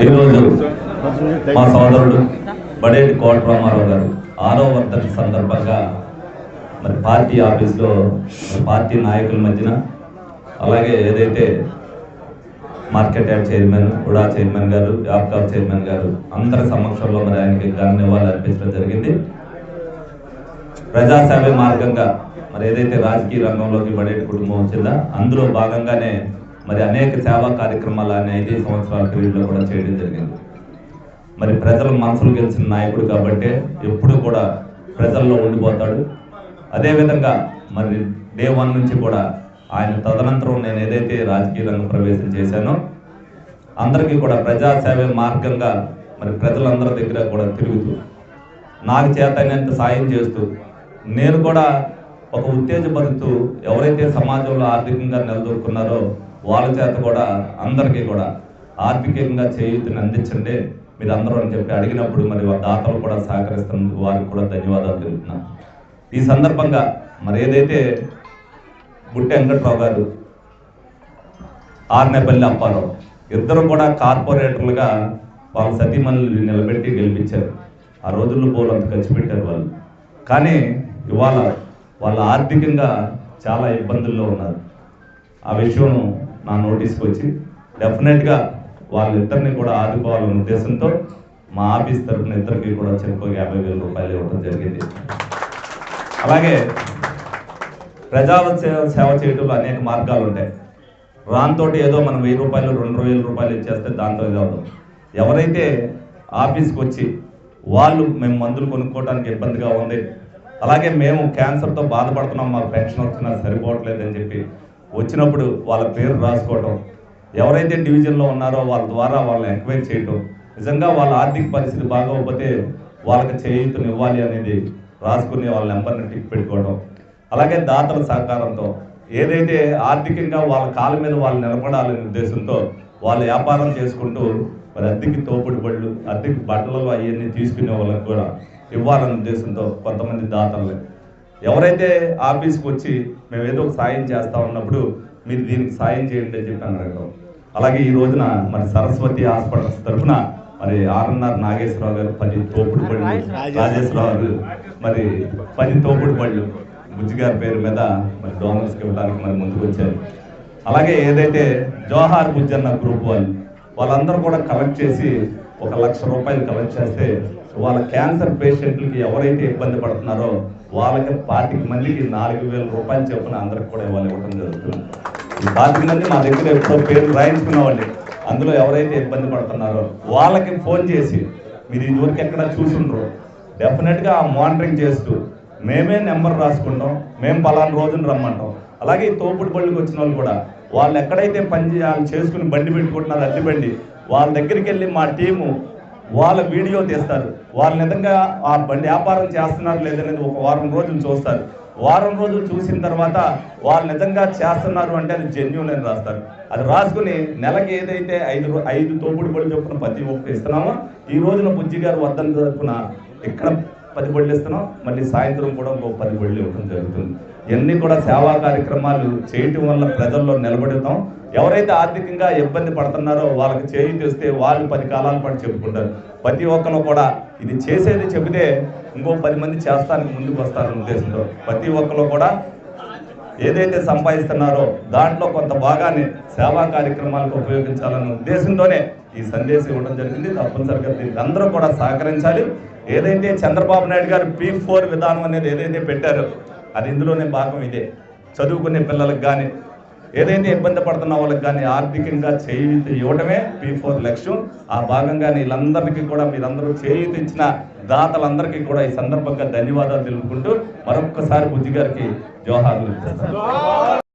ఈరోజు మా సోదరుడు బడేటి కోట రామారావు గారు 6వ వర్ధంతి సందర్భంగా మరి పార్టీ ఆఫీస్లో పార్టీ నాయకుల మధ్యన అలాగే ఏదైతే మార్కెట్ యార్డ్ చైర్మన్ ఉడా చైర్మన్ గారు యాప్కాప్ చైర్మన్ గారు అందరి సమక్షంలో మరి ఆయనకి ఘన నివాళులు అర్పించడం జరిగింది. ప్రజాసేవ మార్గంగా మరి ఏదైతే రాజకీయ రంగంలోకి బడేటి కుటుంబం వచ్చిందో అందులో భాగంగానే మరి అనేక సేవా కార్యక్రమాలు ఆయన 5 సంవత్సరాల పీరియడ్లో కూడా చేయడం జరిగింది. మరి ప్రజల మనసులు గెలిచిన నాయకుడు కాబట్టి ఎప్పుడు కూడా ప్రజల్లో ఉండిపోతాడు. అదేవిధంగా మరి డే 1 నుంచి కూడా ఆయన తదనంతరం నేను ఏదైతే రాజకీయ రంగ ప్రవేశం చేశానో అందరికీ కూడా ప్రజాసేవ మార్గంగా మరి ప్రజలందరి దగ్గర కూడా తిరుగుతూ నాకు చేతనంత సాయం చేస్తూ నేను కూడా ఒక ఉత్తేజపరుస్తూ ఎవరైతే సమాజంలో ఆర్థికంగా నిలదొక్కున్నారో వాళ్ళ చేత కూడా అందరికీ కూడా ఆర్థికంగా చేయూతని అందించండి మీరు అందరూ అని చెప్పి అడిగినప్పుడు మరి దాతలు కూడా సహకరిస్తున్నందుకు వారికి కూడా ధన్యవాదాలు తెలుపుతున్నాను. ఈ సందర్భంగా మరి ఏదైతే బుట్టె వెంకట్రావు గారు ఆర్నేపల్లి అప్పారావు ఇద్దరు కూడా కార్పొరేటర్లుగా వాళ్ళ సతీమణులు నిలబెట్టి గెలిపించారు. ఆ రోజుల్లో పోలంత ఖర్చు పెట్టారు వాళ్ళు. కానీ ఇవాళ వాళ్ళు ఆర్థికంగా చాలా ఇబ్బందుల్లో ఉన్నారు. ఆ విషయం నా నోటీస్కి వచ్చి డెఫినెట్గా వాళ్ళిద్దరిని కూడా ఆదుకోవాలనే ఉద్దేశంతో మా ఆఫీస్ తరఫున ఇద్దరికి కూడా చెరుకు 50,000 రూపాయలు ఇవ్వడం జరిగింది. అలాగే సేవ చేయడంలో అనేక మార్గాలు ఉంటాయి. రాన్తోటి ఏదో మనం 1000 రూపాయలు 2,000 రూపాయలు ఇచ్చేస్తే దాంతో ఇది అవుతాం. ఎవరైతే ఆఫీస్కి వచ్చి వాళ్ళు మేము మందులు కొనుక్కోవడానికి ఇబ్బందిగా ఉంది, అలాగే మేము క్యాన్సర్తో బాధపడుతున్నాం, మాకు పెన్షన్ వచ్చినా సరిపోవట్లేదని చెప్పి వచ్చినప్పుడు వాళ్ళ పేరు రాసుకోవటం, ఎవరైతే డివిజన్లో ఉన్నారో వాళ్ళ ద్వారా వాళ్ళని ఎంక్వైరీ చేయటం, నిజంగా వాళ్ళ ఆర్థిక పరిస్థితి బాగోకపోతే వాళ్ళకి చేయూతను ఇవ్వాలి అనేది రాసుకుని వాళ్ళ నెంబర్ని టిక్ పెట్టుకోవడం, అలాగే దాతల సహకారంతో ఏదైతే ఆర్థికంగా వాళ్ళ కాళ్ళ మీద వాళ్ళు నిలబడాలనే ఉద్దేశంతో వాళ్ళు వ్యాపారం చేసుకుంటూ మరి అద్దెకి తోపుడు బళ్ళు అద్దెకి బట్టలు అవన్నీ తీసుకునే వాళ్ళకి కూడా ఇవ్వాలనే ఉద్దేశంతో కొంతమంది దాతలు ఎవరైతే ఆఫీస్కి వచ్చి మేము ఏదో ఒక సాయం చేస్తూ ఉన్నప్పుడు మీరు దీనికి సాయం చేయండి అని చెప్పి అడగడం. అలాగే ఈ రోజున మరి సరస్వతి హాస్పిటల్స్ తరఫున మరి ఆర్ఎన్ఆర్ నాగేశ్వరరావు గారు 10 తోపుడు బళ్ళు, రాజేశ్వరరావు గారు మరి 10 తోపుడు బళ్ళు బుజ్జి గారి పేరు మీద మరి డోనర్స్కి ఇవ్వడానికి మరి ముందుకు వచ్చారు. అలాగే ఏదైతే జోహార్ బుజ్జి అన్న గ్రూప్ వాళ్ళందరూ కూడా కలెక్ట్ చేసి 1,00,000 రూపాయలు కలెక్ట్ చేస్తే వాళ్ళ క్యాన్సర్ పేషెంట్లకి ఎవరైతే ఇబ్బంది పడుతున్నారో వాళ్ళకి 25 మందికి 4,000 రూపాయలు చొప్పున అందరికి కూడా ఇవ్వడం జరుగుతుంది. ఈ 25 మంది మా దగ్గర ఎప్పుడో పేరు రాయించుకునేవాళ్ళు. అందులో ఎవరైతే ఇబ్బంది పడుతున్నారో వాళ్ళకి ఫోన్ చేసి మీరు ఇదివరకు ఎక్కడ చూసుండ్రో డెఫినెట్గా ఆ మానిటరింగ్ చేస్తూ మేమే నెంబర్ రాసుకుంటాం, మేము పలానా రోజున రమ్మంటాం. అలాగే ఈ తోపుడు బళ్ళకి వచ్చిన వాళ్ళు కూడా వాళ్ళు ఎక్కడైతే పని చేయాలి చేసుకుని బండి పెట్టుకుంటున్నారు అద్దె బండి, వాళ్ళ దగ్గరికి వెళ్ళి మా టీము వాళ్ళ వీడియో తీస్తారు. వాళ్ళు నిజంగా ఆ బండి వ్యాపారం చేస్తున్నారు లేదనేది ఒక వారం రోజులు చూస్తారు. వారం రోజులు చూసిన తర్వాత వాళ్ళు నిజంగా చేస్తున్నారు అంటే అది జెన్యూన్ అని రాస్తారు. అది రాసుకుని నెలకి ఏదైతే 5 తోపుడు బళ్ళు చొప్పున ప్రతి ఒక్కరు ఇస్తున్నామో ఈ రోజున బుజ్జి గారు వద్దని తరపున ఇక్కడ 10 బళ్ళు ఇస్తున్నాం, మళ్ళీ సాయంత్రం కూడా ఇంకో 10 బళ్ళు ఇవ్వడం జరుగుతుంది. ఇవన్నీ కూడా సేవా కార్యక్రమాలు చేయటం వల్ల ప్రజల్లో నిలబెడతాం. ఎవరైతే ఆర్థికంగా ఇబ్బంది పడుతున్నారో వాళ్ళకి చేయి తెస్తే వాళ్ళు 10 కాలాల పాటు చెప్పుకుంటారు. ప్రతి ఒక్కరు కూడా ఇది చేసేది చెబితే ఇంకో 10 మంది చేస్తానికి ముందుకు వస్తారనే ఉద్దేశంతో ప్రతి ఒక్కరు కూడా ఏదైతే సంపాదిస్తున్నారో దాంట్లో కొంత భాగాన్ని సేవా కార్యక్రమాలకు ఉపయోగించాలనే ఉద్దేశంతోనే ఈ సందేశం ఇవ్వడం జరిగింది. తప్పనిసరిగా దీనికి అందరూ కూడా సహకరించాలి. ఏదైతే చంద్రబాబు నాయుడు గారు P4 విధానం అనేది ఏదైతే పెట్టారో అది ఇందులోనే భాగం. ఇదే చదువుకునే పిల్లలకు కానీ ఏదైతే ఇబ్బంది పడుతున్న వాళ్ళకి కానీ ఆర్థికంగా చేయూత ఇవ్వడమే P4 లక్ష్యం. ఆ భాగంగా వీళ్ళందరికీ కూడా మీరందరూ చేయూత ఇచ్చిన దాతలందరికీ కూడా ఈ సందర్భంగా ధన్యవాదాలు తెలుపుకుంటూ మరొక్కసారి బుజ్జి గారికి జోహార్లు.